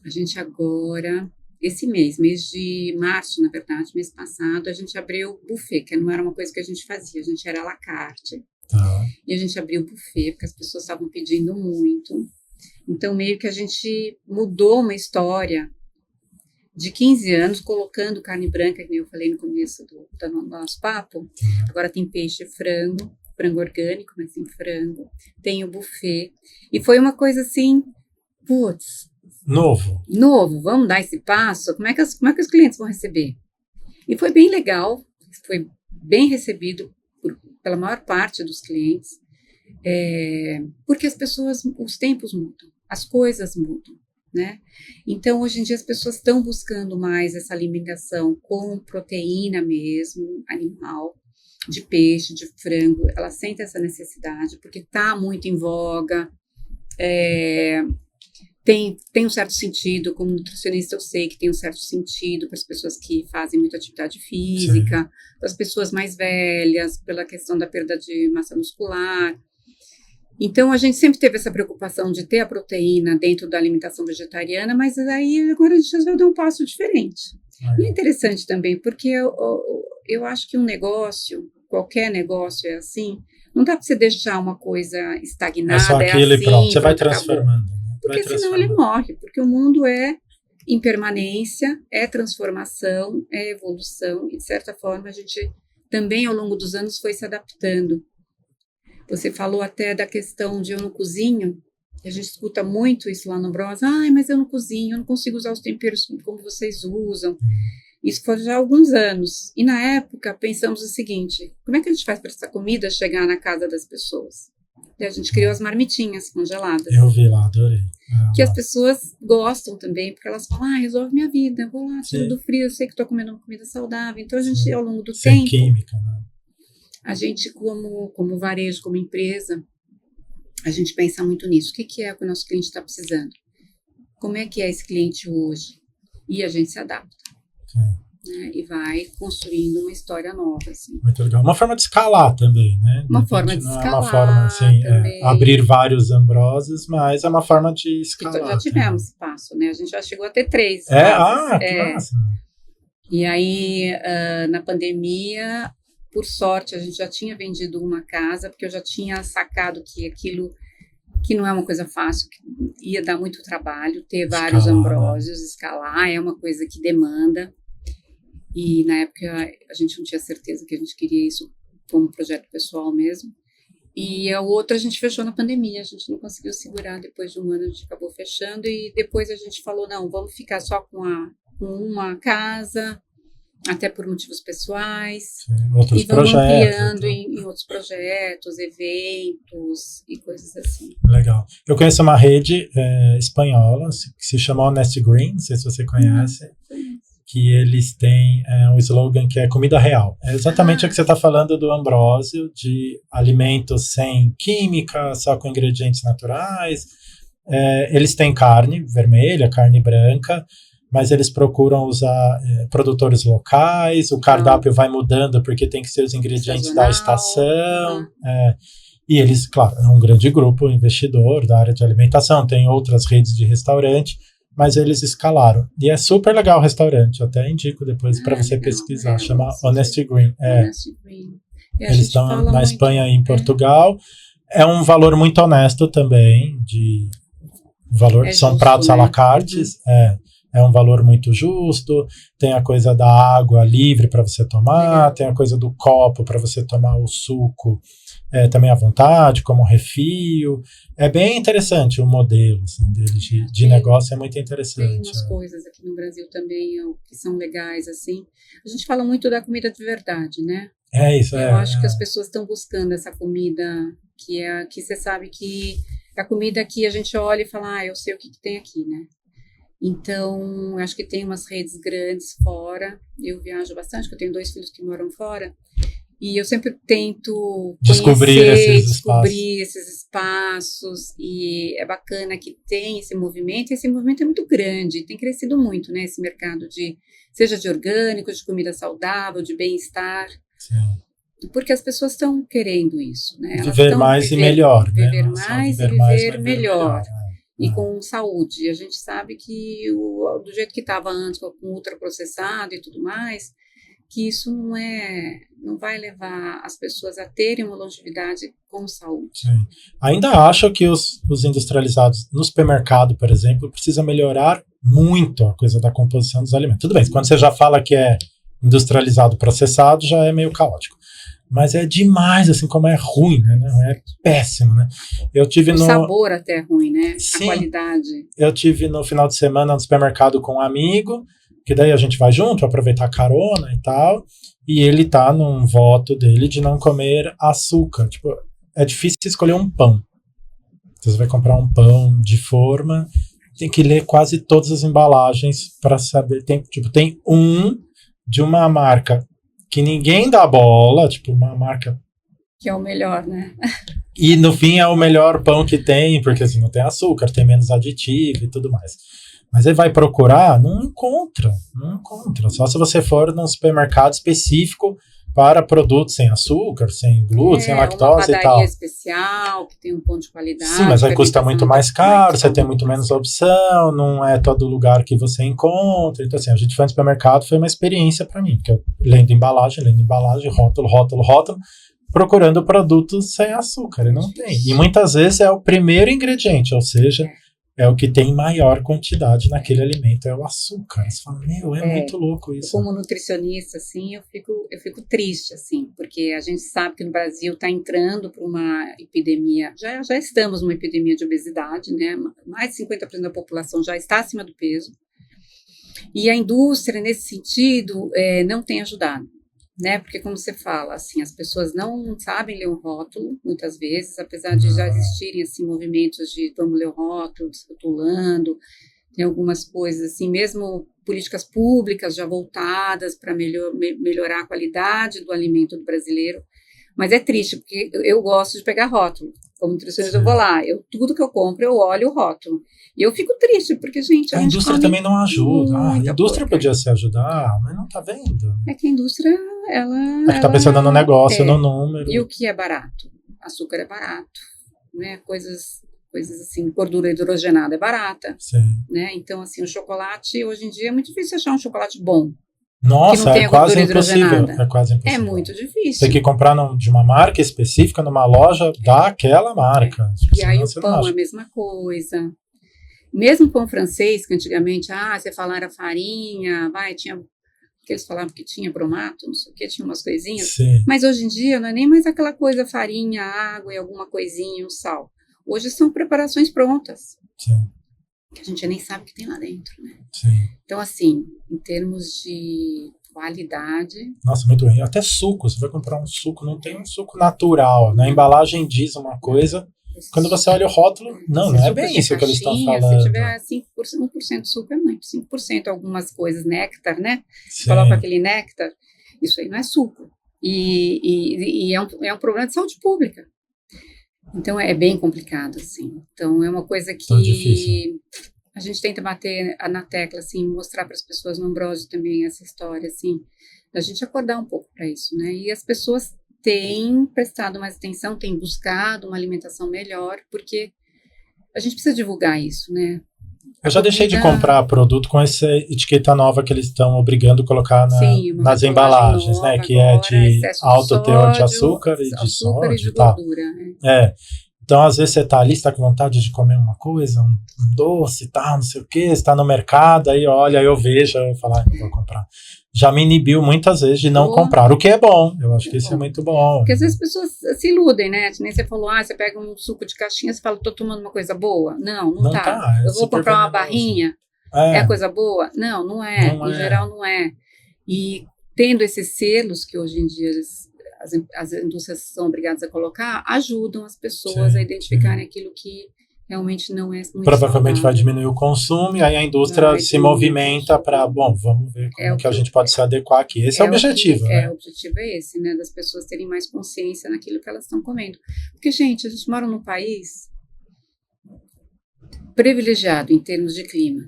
A gente agora... Esse mês de março, na verdade, mês passado, a gente abriu o buffet, que não era uma coisa que a gente fazia, a gente era à la carte. E a gente abriu o buffet, porque as pessoas estavam pedindo muito. Então, meio que a gente mudou uma história de 15 anos, colocando carne branca, que nem eu falei no começo do nosso papo. Agora tem peixe e frango orgânico, mas tem frango. Tem o buffet. E foi uma coisa assim, Novo, vamos dar esse passo? Como é que os clientes vão receber? E foi bem legal, foi bem recebido pela maior parte dos clientes, porque as pessoas, os tempos mudam, as coisas mudam, né? Então, hoje em dia, as pessoas estão buscando mais essa alimentação com proteína mesmo, animal, de peixe, de frango, ela sente essa necessidade, porque está muito em voga, tem um certo sentido, como nutricionista eu sei que tem um certo sentido para as pessoas que fazem muita atividade física, para as pessoas mais velhas, pela questão da perda de massa muscular. Então, a gente sempre teve essa preocupação de ter a proteína dentro da alimentação vegetariana, mas aí agora a gente resolveu dar um passo diferente. E é interessante também, porque eu acho que qualquer negócio é assim, não dá para você deixar uma coisa estagnada, só aquilo assim, e pronto, você vai transformando. Porque senão ele morre, porque o mundo é impermanência, é transformação, é evolução, e de certa forma a gente também ao longo dos anos foi se adaptando. Você falou até da questão de eu não cozinho. A gente escuta muito isso lá no Ambrosia. Ai, mas eu não cozinho, eu não consigo usar os temperos como vocês usam. Isso foi já há alguns anos. E na época pensamos o seguinte: como é que a gente faz para essa comida chegar na casa das pessoas? E a gente criou as marmitinhas congeladas. Eu vi lá, adorei. Que as pessoas gostam também, porque elas falam, resolve minha vida, eu vou lá, tiro do frio, eu sei que estou comendo uma comida saudável. Então a gente, ao longo do Sem tempo, química, né? a gente como varejo, como empresa, a gente pensa muito nisso. O que é que o nosso cliente está precisando? Como é que é esse cliente hoje? E a gente se adapta. Né, e vai construindo uma história nova. Assim. Muito legal. Uma forma de escalar também, né? Uma forma de escalar. É uma forma, assim, abrir vários Ambrosias, mas é uma forma de escalar. Já tivemos espaço, né? A gente já chegou a ter 3. Que massa. E aí, na pandemia, por sorte, a gente já tinha vendido uma casa, porque eu já tinha sacado que aquilo que não é uma coisa fácil, que ia dar muito trabalho, ter vários Ambrosios, escalar, é uma coisa que demanda. E na época a gente não tinha certeza que a gente queria isso como projeto pessoal mesmo. E a outra a gente fechou na pandemia, a gente não conseguiu segurar, depois de um ano a gente acabou fechando e depois a gente falou, não, vamos ficar só com uma casa, até por motivos pessoais. Outros e vamos projetos, ampliando em outros projetos, eventos e coisas assim. Legal. Eu conheço uma rede espanhola que se chama Honest Green, não sei se você conhece. Que eles têm um slogan que é comida real. É exatamente o que você está falando do Ambrosio, de alimentos sem química, só com ingredientes naturais. Eles têm carne vermelha, carne branca, mas eles procuram usar produtores locais, o cardápio vai mudando porque tem que ser os ingredientes da estação. E eles, claro, é um grande grupo investidor da área de alimentação, tem outras redes de restaurante, mas eles escalaram. E é super legal o restaurante, eu até indico depois para você pesquisar, chama Honest Green. Honest Green. Eles estão na Espanha e em Portugal. É um valor muito honesto também, de valor, são justo, pratos à la carte, é um valor muito justo, tem a coisa da água livre para você tomar, tem a coisa do copo para você tomar o suco também à vontade, como refil. É bem interessante o modelo assim, deles de negócio, é muito interessante. Tem umas coisas aqui no Brasil também que são legais, assim. A gente fala muito da comida de verdade, né? Eu acho que as pessoas estão buscando essa comida que você sabe que é a comida que a gente olha e fala, eu sei o que tem aqui, né? Então, acho que tem umas redes grandes fora. Eu viajo bastante, porque eu tenho 2 filhos que moram fora. E eu sempre tento descobrir esses espaços. E é bacana que tem esse movimento. E esse movimento é muito grande. Tem crescido muito, né? Esse mercado seja de orgânico, de comida saudável, de bem-estar. Sim. Porque as pessoas estão querendo isso, né? Viver mais e melhor. Viver mais e viver melhor. E com saúde. A gente sabe que do jeito que estava antes, com ultraprocessado e tudo mais, que isso não vai levar as pessoas a terem uma longevidade com saúde. Sim. Ainda acho que os industrializados no supermercado, por exemplo, precisa melhorar muito a coisa da composição dos alimentos. Tudo bem, quando você já fala que é industrializado processado, já é meio caótico. Mas é demais, assim, como é ruim, né? É péssimo, né? O sabor até é ruim, né? Sim, a qualidade. Eu tive no final de semana no supermercado com um amigo, que daí a gente vai junto, aproveitar a carona e tal, e ele tá num voto dele de não comer açúcar. Tipo, é difícil escolher um pão. Você vai comprar um pão de forma, tem que ler quase todas as embalagens para saber. Tem um de uma marca que ninguém dá bola, tipo uma marca... Que é o melhor, né? E no fim é o melhor pão que tem, porque assim, não tem açúcar, tem menos aditivo e tudo mais. Mas ele vai procurar, não encontra. Só se você for num supermercado específico para produtos sem açúcar, sem glúten, sem lactose e tal. Uma padaria especial, que tem um pão de qualidade. Sim, mas aí custa muito mais caro, você tem muito menos opção, não é todo lugar que você encontra. Então assim, a gente foi no supermercado, foi uma experiência para mim, porque eu lendo embalagem, rótulo, procurando produtos sem açúcar, e não tem. E muitas vezes é o primeiro ingrediente, ou seja, é o que tem maior quantidade naquele alimento, é o açúcar. Você fala, muito louco isso. Como nutricionista, assim, eu fico triste, assim, porque a gente sabe que no Brasil está entrando para uma epidemia, já estamos numa epidemia de obesidade, né? Mais de 50% da população já está acima do peso, e a indústria, nesse sentido, não tem ajudado. Né? Porque, como você fala, assim, as pessoas não sabem ler um rótulo, muitas vezes, apesar de já existirem assim, movimentos de vamos ler o rótulo, rotulando, tem algumas coisas, assim, mesmo políticas públicas já voltadas para melhorar a qualidade do alimento do brasileiro. Mas é triste, porque eu gosto de pegar rótulo. Como nutricionista, eu vou lá, tudo que eu compro, eu olho o rótulo. E eu fico triste, porque, gente... A indústria também não ajuda. A indústria podia se ajudar, mas não tá vendo. É que a indústria, ela... É que tá pensando no negócio, no número. E o que é barato? Açúcar é barato, né? Coisas assim, gordura hidrogenada é barata. Sim. Né? Então, assim, o chocolate, hoje em dia, é muito difícil achar um chocolate bom. Nossa, é quase impossível. É muito difícil. Tem que comprar de uma marca específica, numa loja daquela marca. E aí o pão é a mesma coisa. Mesmo pão francês, que antigamente, você falava era farinha, tinha, que eles falavam que tinha bromato, não sei o que, tinha umas coisinhas. Sim. Mas hoje em dia não é nem mais aquela coisa farinha, água e alguma coisinha, o sal. Hoje são preparações prontas. Sim. Que a gente nem sabe o que tem lá dentro, né? Sim. Então, assim, em termos de qualidade... Nossa, muito ruim. Até suco, você vai comprar um suco, não tem um suco natural. Na embarragem diz uma coisa, quando você olha o rótulo, não é bem isso que eles estão falando. Se tiver 1% de suco é muito, 5% algumas coisas, néctar, né? Sim. Coloca aquele néctar, isso aí não é suco. E é um problema de saúde pública. Então, é bem complicado, assim. Então, é uma coisa que a gente tenta bater na tecla, assim, mostrar para as pessoas no Ambrósio também essa história, assim, da gente acordar um pouco para isso, né? E as pessoas têm prestado mais atenção, têm buscado uma alimentação melhor, porque a gente precisa divulgar isso, né? Eu já deixei de comprar produto com essa etiqueta nova que eles estão obrigando a colocar nas embalagens, nova, né? Que é de alto teor de açúcar e de sódio e de gordura. Então, às vezes, você tá ali, você tá com vontade de comer uma coisa, um doce e tal, não sei o quê, você tá no mercado, aí olha, eu vejo, eu falo, não vou comprar. Já me inibiu muitas vezes de não comprar, o que é bom. Eu acho que isso é muito bom. Porque às vezes as pessoas se iludem, né? Nem você falou, você pega um suco de caixinha, você fala, tô tomando uma coisa boa. Não tá. Eu vou comprar uma barrinha, é coisa boa? Não é. Em geral, não é. E tendo esses selos que hoje em dia as indústrias são obrigadas a colocar, ajudam as pessoas a identificarem aquilo que realmente não é muito provavelmente saudável. Vai diminuir o consumo e aí a indústria se movimenta para, vamos ver como que a gente pode se adequar aqui. Esse é o objetivo, né? O objetivo é esse, né? Das pessoas terem mais consciência naquilo que elas estão comendo. Porque, gente, a gente mora num país privilegiado em termos de clima.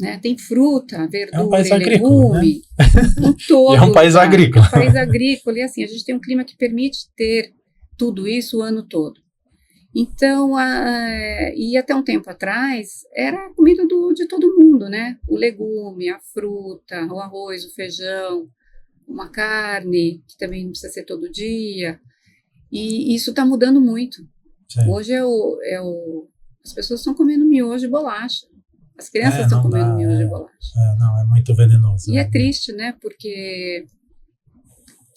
Né? Tem fruta, verdura, legume, né? em todo. E é um país agrícola. É um país agrícola, e assim, a gente tem um clima que permite ter tudo isso o ano todo. Então, e até um tempo atrás, era a comida de todo mundo, né? O legume, a fruta, o arroz, o feijão, uma carne, que também não precisa ser todo dia. E isso está mudando muito. Sim. Hoje as pessoas estão comendo miojo e bolacha. As crianças estão comendo miojo e bolacha. Não, é muito venenoso. E é triste, né? Porque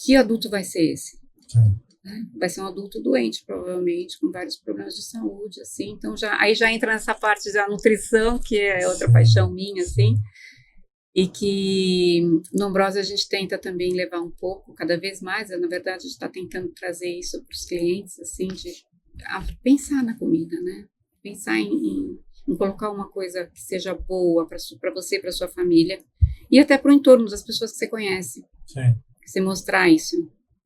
que adulto vai ser esse? Sim. Vai ser um adulto doente, provavelmente, com vários problemas de saúde, assim. Então, aí já entra nessa parte da nutrição, que é outra paixão minha, assim. E que no Ambrósio a gente tenta também levar um pouco, cada vez mais, na verdade, a gente está tentando trazer isso para os clientes, assim, a pensar na comida, né? Pensar em colocar uma coisa que seja boa para você e para sua família, e até para o entorno das pessoas que você conhece. Sim. Você mostrar isso.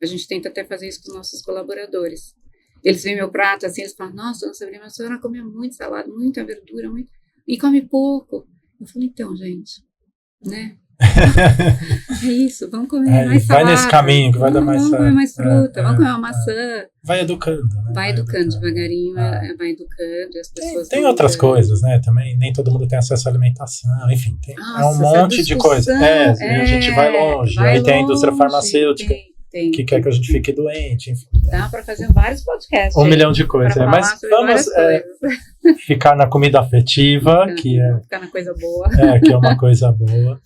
A gente tenta até fazer isso com os nossos colaboradores. Eles veem meu prato assim, eles falam, nossa, dona Sabrina, a senhora come muito salada, muita verdura, e come pouco. Eu falo, então, gente, né? É isso, vamos comer mais salada. Vai nesse caminho que vai dar mais certo. Vamos comer mais fruta, vamos comer uma maçã. Vai educando, né? Vai educando devagarinho, vai educando, e as pessoas... Tem outras coisas, né? Também nem todo mundo tem acesso à alimentação, enfim, é um monte de coisa. A gente vai longe, aí tem a indústria farmacêutica. que quer que a gente fique doente, enfim. Dá para fazer vários podcasts. 1 milhão de coisas, mas vamos ficar na comida afetiva, ficar na coisa boa. Que é uma coisa boa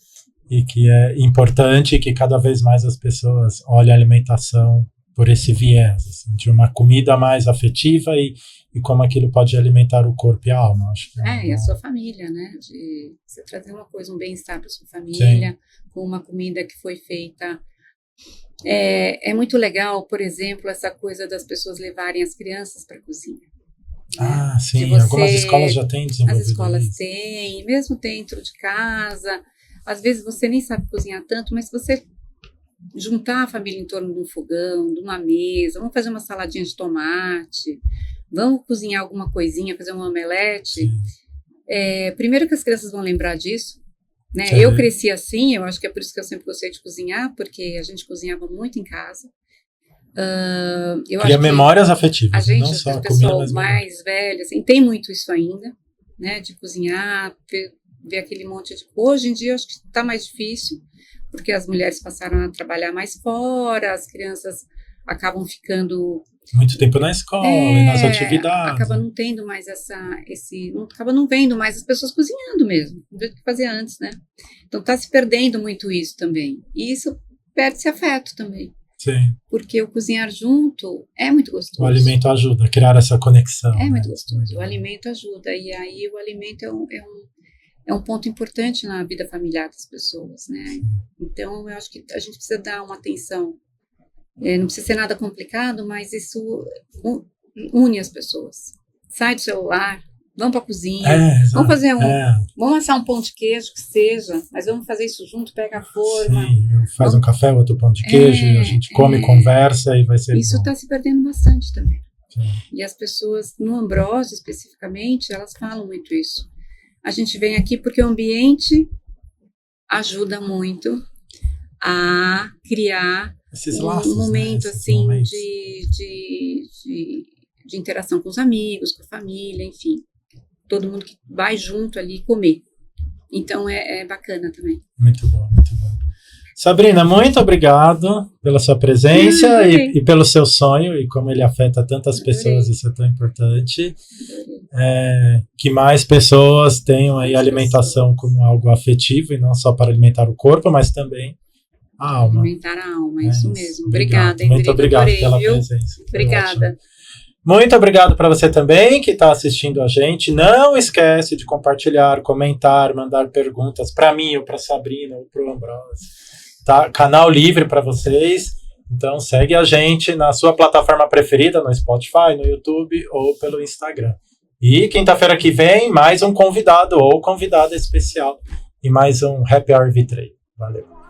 e que é importante que cada vez mais as pessoas olhem a alimentação por esse viés, assim, de uma comida mais afetiva e como aquilo pode alimentar o corpo e a alma. Acho que e a sua família, né? De você trazer uma coisa, um bem-estar para sua família, sim, com uma comida que foi feita. É muito legal, por exemplo, essa coisa das pessoas levarem as crianças para a cozinha. Sim, algumas escolas já têm desenvolvido as escolas isso. têm, mesmo dentro de casa. Às vezes você nem sabe cozinhar tanto, mas se você juntar a família em torno de um fogão, de uma mesa, vamos fazer uma saladinha de tomate, vamos cozinhar alguma coisinha, fazer um omelete. Primeiro que as crianças vão lembrar disso, né? Eu cresci assim, eu acho que é por isso que eu sempre gostei de cozinhar, porque a gente cozinhava muito em casa. Cria memórias afetivas, a gente, não só as pessoas mais velhas, assim, tem muito isso ainda, né? De cozinhar, ver aquele monte de... Hoje em dia eu acho que está mais difícil, porque as mulheres passaram a trabalhar mais fora, as crianças acabam ficando... muito tempo na escola e nas atividades. Acaba não tendo mais acaba não vendo mais as pessoas cozinhando mesmo, do jeito que fazia antes, né? Então está se perdendo muito isso também. E isso perde-se afeto também. Sim. Porque o cozinhar junto é muito gostoso. O alimento ajuda a criar essa conexão. Muito gostoso. O alimento ajuda. E aí o alimento é um ponto importante na vida familiar das pessoas, né? Sim. Então eu acho que a gente precisa dar uma atenção. Não precisa ser nada complicado, mas isso une as pessoas. Sai do celular, vamos para a cozinha, vamos fazer vamos assar um pão de queijo que seja, mas vamos fazer isso junto, pega a forma. Sim, faz um café, outro pão de queijo, e a gente come, conversa e vai ser isso está se perdendo bastante também. Sim. E as pessoas, no Ambrósio especificamente, elas falam muito isso. A gente vem aqui porque o ambiente ajuda muito a criar esses laços, um momento, né? assim, momentos. de interação com os amigos, com a família, enfim. Todo mundo que vai junto ali comer. Então, é bacana também. Muito bom, muito bom. Sabrina, muito obrigado pela sua presença e pelo seu sonho e como ele afeta tantas pessoas, isso é tão importante. Que mais pessoas tenham aí a alimentação como algo afetivo e não só para alimentar o corpo, mas também a alma. Alimentar a alma, isso mesmo. Obrigada, Ingrid. Muito obrigado pela presença. Obrigada. Muito obrigado para você também que está assistindo a gente. Não esquece de compartilhar, comentar, mandar perguntas para mim ou para Sabrina ou para o Ambrósio. Tá? Canal livre para vocês. Então segue a gente na sua plataforma preferida, no Spotify, no YouTube ou pelo Instagram. E quinta-feira que vem, mais um convidado ou convidada especial e mais um Happy Hour V3. Valeu.